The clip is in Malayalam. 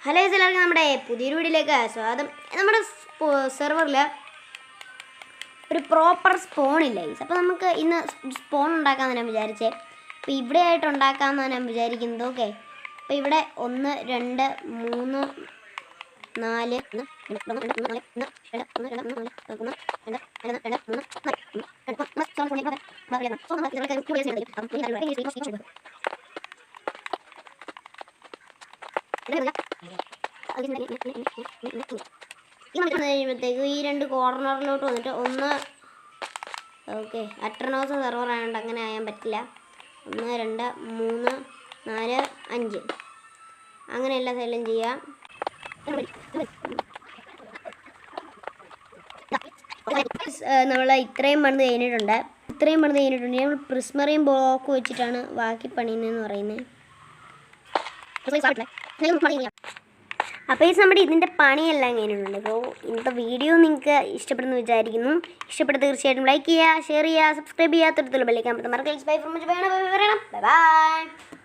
ഹലോ എല്ലാവർക്കും നമ്മുടെ പുതിയൊരു വീഡിയോയിലേക്ക് സ്വാഗതം. നമ്മുടെ സെർവറിൽ ഒരു പ്രോപ്പർ സ്പോണില്ല. അപ്പോൾ നമുക്ക് ഇന്ന് സ്പോൺ ഉണ്ടാക്കാമെന്ന് ഞാൻ വിചാരിച്ചേ. അപ്പോൾ ഇവിടെ ആയിട്ട് ഉണ്ടാക്കാമെന്നാണ് ഞാൻ വിചാരിക്കുന്നത്. ഓക്കെ, അപ്പോൾ ഇവിടെ 1 2 3 4 കഴിയുമ്പോഴത്തേക്ക് ഈ 2 കോർണറിലോട്ട് വന്നിട്ട് ഒന്ന് ഓക്കെ അട്രനോസ് സെർവർ ആയതുകൊണ്ട് അങ്ങനെ ആയാൻ പറ്റില്ല. 1 2 3 4 5 അങ്ങനെ എല്ലാ സൈഡിലും ചെയ്യാം. നമ്മൾ ഇത്രയും പണിത് കഴിഞ്ഞിട്ടുണ്ട്. നമ്മൾ പ്രിസ്മറിയും ബ്ലോക്ക് വെച്ചിട്ടാണ് ബാക്കി പണിയുന്നതെന്ന് പറയുന്നത്. അപ്പോൾ ഈ നമ്മുടെ ഇതിൻ്റെ പണിയെല്ലാം കഴിഞ്ഞിട്ടുണ്ട്. അപ്പോൾ ഇന്നത്തെ വീഡിയോ നിങ്ങൾക്ക് ഇഷ്ടപ്പെടുന്നു വിചാരിക്കുന്നു. ഇഷ്ടപ്പെട്ട തീർച്ചയായിട്ടും ലൈക്ക് ചെയ്യുക, ഷെയർ ചെയ്യുക, സബ്സ്ക്രൈബ് ചെയ്യുക, തൊട്ടുള്ള ബെല്ലൈക്കൻ അമർത്തുക. മറക്കരുത്. Bye from bye bye.